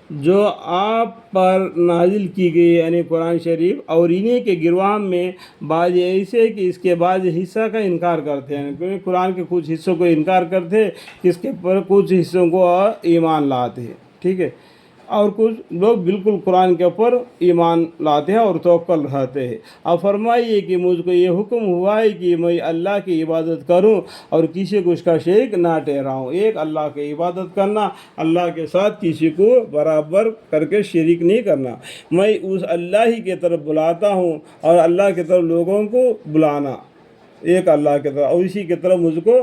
جو آپ پر نازل کی گئی یعنی قرآن شریف، اور انہی کے گروہ میں بعض ایسے کہ اس کے بعض حصہ کا انکار کرتے ہیں، کیونکہ قرآن کے کچھ حصوں کو انکار کرتے، اس کے پر کچھ حصوں کو ایمان لاتے ہیں، ٹھیک ہے، اور کچھ لوگ بالکل قرآن کے اوپر ایمان لاتے ہیں اور توکل رہتے ہیں۔ اب فرمائیے کہ مجھ کو یہ حکم ہوا ہے کہ میں اللہ کی عبادت کروں اور کسی کو اس کا شریک نہ ٹھہراؤں۔ ایک اللہ کی عبادت کرنا، اللہ کے ساتھ کسی کو برابر کر کے شریک نہیں کرنا۔ میں اس اللہ ہی کی طرف بلاتا ہوں اور اللہ کی طرف لوگوں کو بلانا، ایک اللہ کی طرف، اور اسی کی طرف مجھ کو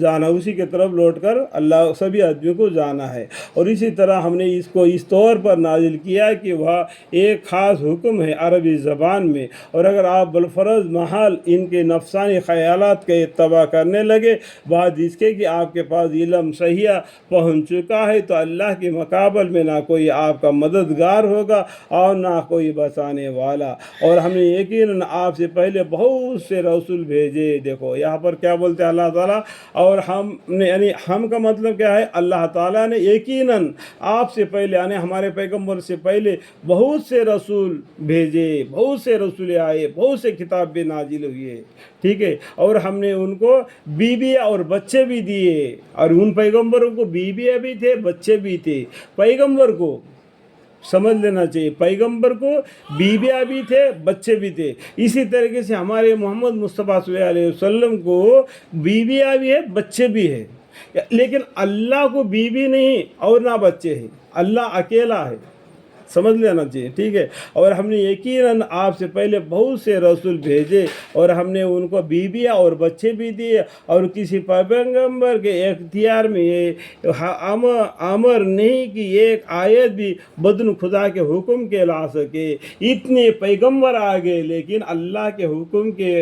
جانا، اسی کی طرف لوٹ کر اللہ سبھی آدمیوں کو جانا ہے۔ اور اسی طرح ہم نے اس کو اس طور پر نازل کیا کہ وہ ایک خاص حکم ہے عربی زبان میں، اور اگر آپ بالفرض محال ان کے نفسانی خیالات کا اتباع کرنے لگے بعد اس کے کہ آپ کے پاس علم صحیح پہنچ چکا ہے، تو اللہ کے مقابل میں نہ کوئی آپ کا مددگار ہوگا اور نہ کوئی بچانے والا۔ اور ہم نے یقیناً آپ سے پہلے بہت سے رسول بھیجے۔ دیکھو یہاں پر کیا بولتے ہیں اللہ تعالیٰ، اور ہم نے یعنی ہم کا مطلب کیا ہے، اللہ تعالیٰ نے یقیناً آپ سے پہلے یعنی ہمارے پیغمبر سے پہلے بہت سے رسول بھیجے، بہت سے رسول آئے، بہت سے کتاب بھی نازل ہوئی ہے، ٹھیک ہے، اور ہم نے ان کو بیویاں اور بچے بھی دیے، اور ان پیغمبروں کو بیویاں بھی تھے، بچے بھی تھے۔ پیغمبر کو سمجھ لینا چاہیے، پیغمبر کو بیویاں بھی تھے، بچے بھی تھے۔ اسی طریقے سے ہمارے محمد مصطفیٰ صلی اللہ علیہ وسلم کو بیویاں بھی ہے، بچے بھی ہے، لیکن اللہ کو بیوی نہیں اور نہ بچے ہیں، اللہ اکیلا ہے، سمجھ لینا چاہیے، ٹھیک ہے۔ اور ہم نے یقیناً آپ سے پہلے بہت سے رسول بھیجے اور ہم نے ان کو بیویاں اور بچے بھی دیے، اور کسی پیغمبر کے اختیار میں یہ امر نہیں کہ ایک آیت بھی بدن خدا کے حکم کے لا سکے۔ اتنے پیغمبر آ گئے لیکن اللہ کے حکم کے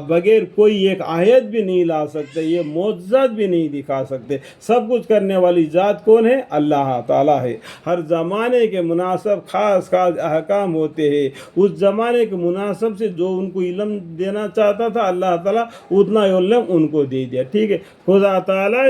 بغیر کوئی ایک آیت بھی نہیں لا سکتے، یہ معجزات بھی نہیں دکھا سکتے۔ سب کچھ کرنے والی ذات کون ہے؟ اللہ تعالیٰ ہے۔ ہر زمانے کے مناسب خاص احکام ہوتے ہیں، اس زمانے کے مناسب سے جو ان کو علم دینا چاہتا تھا اللہ تعالیٰ اتنا علم ان کو دے دیا، ٹھیک ہے۔ خدا تعالیٰ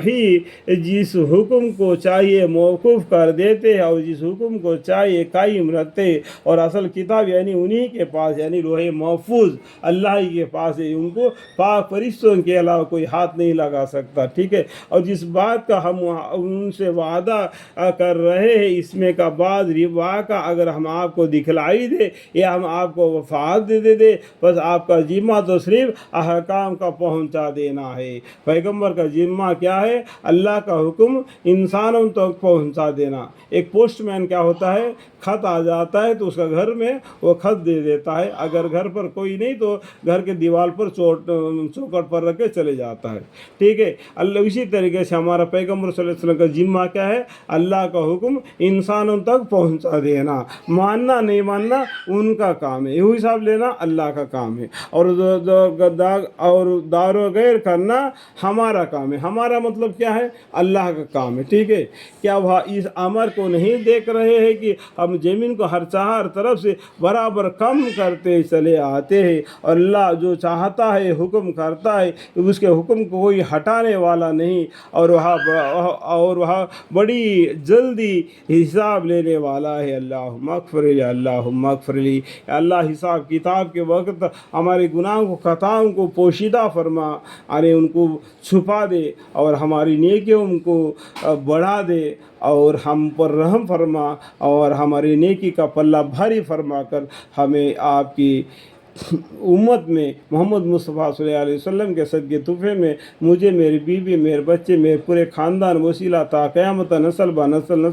ہی جس حکم کو چاہیے موقوف کر دیتے ہیں اور جس حکم کو چاہیے قائم رکھتے ہیں، اور اصل کتاب یعنی انہی کے پاس یعنی لوح محفوظ اللہ ہی کے پاس ہے، ان کو پاک فرشتوں کے علاوہ کوئی ہاتھ نہیں لگا سکتا، ٹھیک ہے۔ اور جس بات کا ہم ان سے وعدہ کر رہے ہیں اس میں کا بعض واقعہ اگر ہم آپ کو دکھلائی دے یا ہم آپ کو وفات دے دے، بس آپ کا ذمہ تو صرف احکام کا پہنچا دینا ہے۔ پیغمبر کا ذمہ کیا ہے؟ اللہ کا حکم انسانوں تک پہنچا دینا۔ ایک پوسٹ مین کیا ہوتا ہے، خط آ جاتا ہے تو اس کا گھر میں وہ خط دے دیتا ہے، اگر گھر پر کوئی نہیں تو گھر کے دیوار پر چوکٹ پر رکھ کے چلے جاتا ہے، ٹھیک ہے۔ اللہ اسی طریقے سے ہمارا پیغمبر صلی اللہ علیہ وسلم کا ذمہ کیا ہے؟ اللہ کا حکم انسانوں تک پہنچا دینا، ماننا نہیں ماننا ان کا کام ہے، یہ حساب لینا اللہ کا کام ہے، اور دار و غیر کرنا ہمارا کام ہے۔ ہمارا مطلب کیا ہے؟ اللہ کا کام ہے، ٹھیک ہے۔ کیا وہ اس امر کو نہیں دیکھ رہے ہیں کہ ہم زمین کو ہر طرف سے برابر کم کرتے چلے آتے ہیں، اور اللہ جو چاہتا ہے حکم کرتا ہے، اس کے حکم کو کوئی ہٹانے والا نہیں، اور وہاں بڑی جلدی حساب لینے والا ہے۔ اللہم اغفر لی، اللہم اغفر لی، اللہ حساب کتاب کے وقت ہمارے گناہوں کو خطاؤں کو پوشیدہ فرما، یعنی ان کو چھپا دے اور ہماری نیکیوں کو بڑھا دے، اور ہم پر رحم فرما، اور ہماری نیکی کا پلہ بھاری فرما کر ہمیں آپ کی امت میں محمد مصطفیٰ صلی اللہ علیہ وسلم کے صدقے تحفے میں مجھے، میری بیوی، میرے بچے، میرے پورے خاندان وسیلہ تا قیامت نسل بہ نسل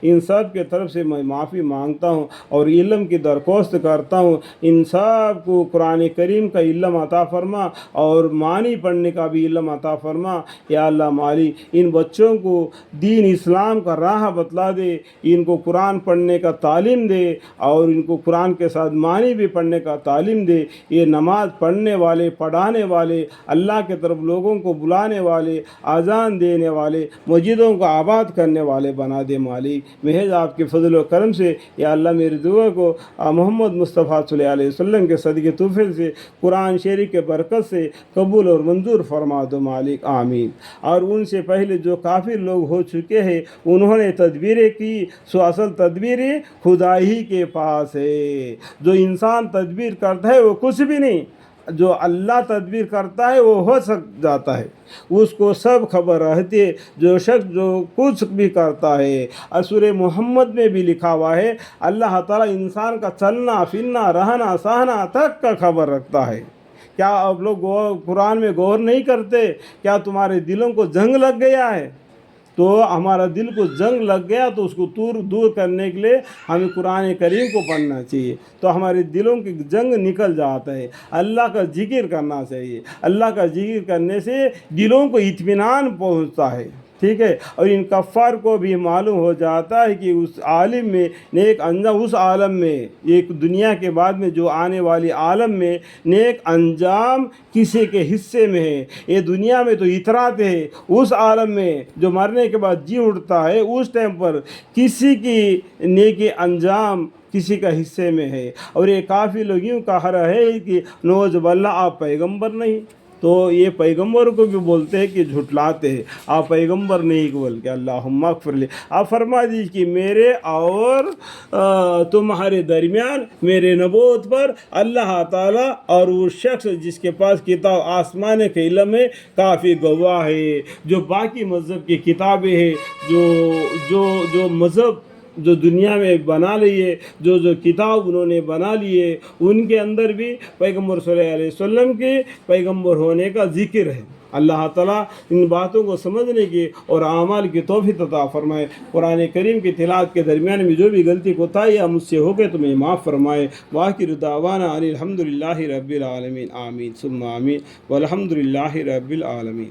ان سب کے طرف سے میں معافی مانگتا ہوں اور علم کی درخواست کرتا ہوں۔ ان سب کو قرآن کریم کا علم عطا فرما اور معنی پڑھنے کا بھی علم عطا فرما۔ یا اللہ مالی ان بچوں کو دین اسلام کا راہ بتلا دے، ان کو قرآن پڑھنے کا تعلیم دے، اور ان کو قرآن کے ساتھ معنی بھی پڑھنے کا تعلیم دے. یہ نماز پڑھنے والے, پڑھانے والے, اللہ کے طرف لوگوں کو بلانے والے, اذان دینے والے, مسجدوں کو آباد کرنے والے بنا دے مالک. محض آپ کے فضل و کرم سے یا اللہ میری دعا کو محمد مصطفیٰ صلی اللہ علیہ وسلم کے صدقے طوفل سے, قرآن شریف کے برکت سے قبول اور منظور فرما دو مالک, آمین. اور ان سے پہلے جو کافر لوگ ہو چکے ہیں انہوں نے تدبیریں کی, سو اصل تدبیریں خدا ہی کے پاس ہے. جو انسان تدبیر کرتا ہے وہ کچھ بھی نہیں, جو اللہ تدبیر کرتا ہے وہ ہو جاتا ہے, اس کو سب خبر رہتی ہے. جو شخص جو کچھ بھی کرتا ہے, سورہ محمد میں بھی لکھا ہوا ہے اللہ تعالیٰ انسان کا چلنا پھرنا رہنا سہنا تک کا خبر رکھتا ہے. کیا آپ لوگ قرآن میں غور نہیں کرتے؟ کیا تمہارے دلوں کو جنگ لگ گیا ہے؟ تو ہمارا دل کو جنگ لگ گیا تو اس کو دور کرنے کے لیے ہمیں قرآن کریم کو پڑھنا چاہیے, تو ہمارے دلوں کی جنگ نکل جاتا ہے. اللہ کا ذکر کرنا چاہیے, اللہ کا ذکر کرنے سے دلوں کو اطمینان پہنچتا ہے. ٹھیک ہے. اور ان کفار کو بھی معلوم ہو جاتا ہے کہ اس عالم میں نیک انجام, اس عالم میں ایک دنیا کے بعد میں جو آنے والی عالم میں نیک انجام کسی کے حصے میں ہے. یہ دنیا میں تو اتراتے ہیں, اس عالم میں جو مرنے کے بعد جی اٹھتا ہے اس ٹائم پر کسی کی نیکی انجام کسی کا حصے میں ہے. اور یہ کافی لوگ یوں کہہ رہے ہیں کہ نوز باللہ آپ پیغمبر نہیں, تو یہ پیغمبر کو بھی بولتے ہیں کہ جھٹلاتے ہیں, آپ پیغمبر نہیں بول کے اللہم اغفر لی. آپ فرما دیجیے کہ میرے اور تمہارے درمیان میرے نبوت پر اللہ تعالیٰ اور وہ شخص جس کے پاس کتاب آسمان کے علم ہے کافی گواہ ہے. جو باقی مذہب کی کتابیں ہیں, جو مذہب جو دنیا میں بنا لیے, جو کتاب انہوں نے بنا لیے, ان کے اندر بھی پیغمبر صلی اللہ علیہ وسلم کے پیغمبر ہونے کا ذکر ہے. اللہ تعالیٰ ان باتوں کو سمجھنے کی اور اعمال کی توفیق عطا فرمائے. قرآن کریم کی تلاوت کے درمیان میں جو بھی غلطی کوتاہی یا مجھ سے ہو گئے تو میں معاف فرمائے. وآخر دعوانا ان الحمد للہ رب العالمین, آمین ثم آمین, والحمد للہ رب العالمین.